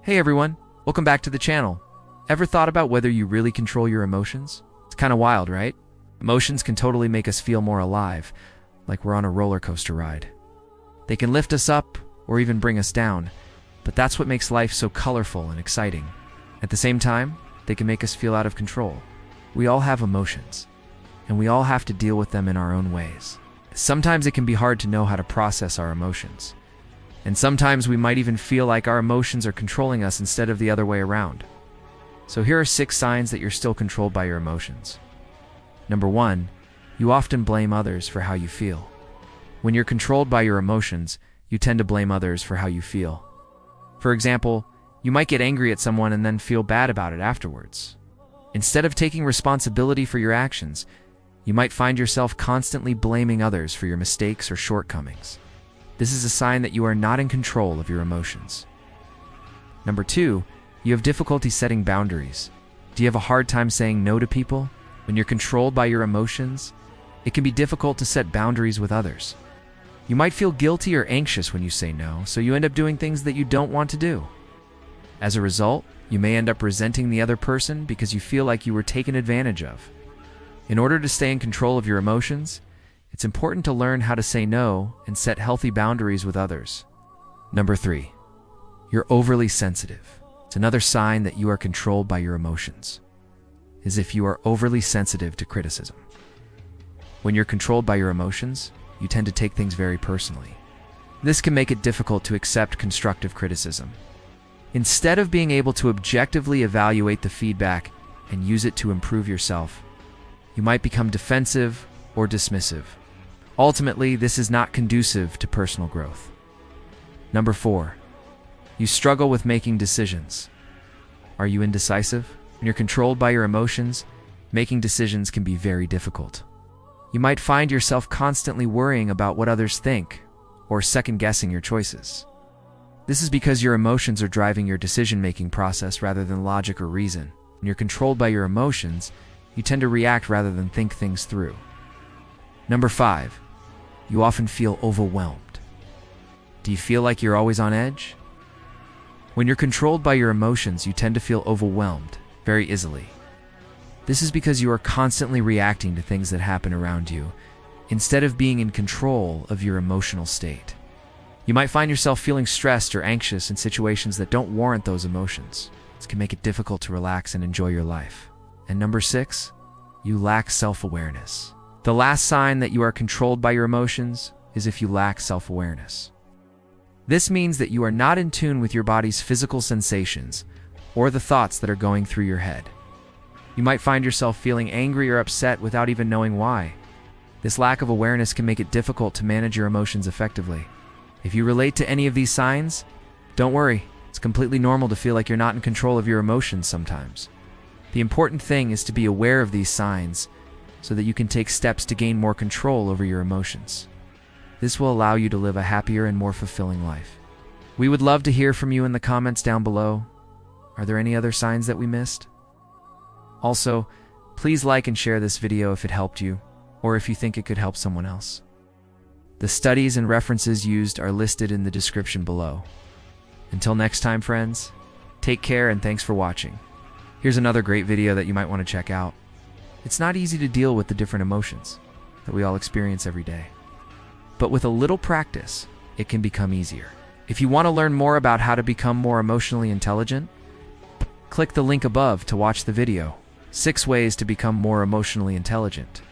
Hey everyone, welcome back to the channel. Ever thought about whether you really control your emotions? It's kind of wild, right? Emotions can totally make us feel more alive, like we're on a roller coaster ride. They can lift us up or even bring us down, but that's what makes life so colorful and exciting. At the same time, they can make us feel out of control. We all have emotions, and we all have to deal with them in our own ways. Sometimes it can be hard to know how to process our emotions. And sometimes we might even feel like our emotions are controlling us instead of the other way around. So here are 6 signs that you're still controlled by your emotions. Number 1, you often blame others for how you feel. When you're controlled by your emotions, you tend to blame others for how you feel. For example, you might get angry at someone and then feel bad about it afterwards. Instead of taking responsibility for your actions, you might find yourself constantly blaming others for your mistakes or shortcomings. This is a sign that you are not in control of your emotions. Number 2, you have difficulty setting boundaries. Do you have a hard time saying no to people? When you're controlled by your emotions, it can be difficult to set boundaries with others. You might feel guilty or anxious when you say no, so you end up doing things that you don't want to do. As a result, you may end up resenting the other person because you feel like you were taken advantage of. In order to stay in control of your emotions, it's important to learn how to say no and set healthy boundaries with others. Number 3, you're overly sensitive. It's another sign that you are controlled by your emotions, as if you are overly sensitive to criticism. When you're controlled by your emotions, you tend to take things very personally. This can make it difficult to accept constructive criticism. Instead of being able to objectively evaluate the feedback and use it to improve yourself, you might become defensive or dismissive. Ultimately, this is not conducive to personal growth. Number 4, you struggle with making decisions. Are you indecisive? When you're controlled by your emotions, making decisions can be very difficult. You might find yourself constantly worrying about what others think or second-guessing your choices. This is because your emotions are driving your decision-making process rather than logic or reason. When you're controlled by your emotions, you tend to react rather than think things through. Number 5, you often feel overwhelmed. Do you feel like you're always on edge? When you're controlled by your emotions, you tend to feel overwhelmed very easily. This is because you are constantly reacting to things that happen around you, instead of being in control of your emotional state. You might find yourself feeling stressed or anxious in situations that don't warrant those emotions. This can make it difficult to relax and enjoy your life. And number 6, you lack self-awareness. The last sign that you are controlled by your emotions is if you lack self-awareness. This means that you are not in tune with your body's physical sensations or the thoughts that are going through your head. You might find yourself feeling angry or upset without even knowing why. This lack of awareness can make it difficult to manage your emotions effectively. If you relate to any of these signs, don't worry. It's completely normal to feel like you're not in control of your emotions sometimes. The important thing is to be aware of these signs so that you can take steps to gain more control over your emotions. This will allow you to live a happier and more fulfilling life. We would love to hear from you in the comments down below. Are there any other signs that we missed? Also, please like and share this video if it helped you, or if you think it could help someone else. The studies and references used are listed in the description below. Until next time, friends, take care and thanks for watching. Here's another great video that you might want to check out. It's not easy to deal with the different emotions that we all experience every day. But with a little practice, it can become easier. If you want to learn more about how to become more emotionally intelligent, click the link above to watch the video, 6 ways to become more emotionally intelligent.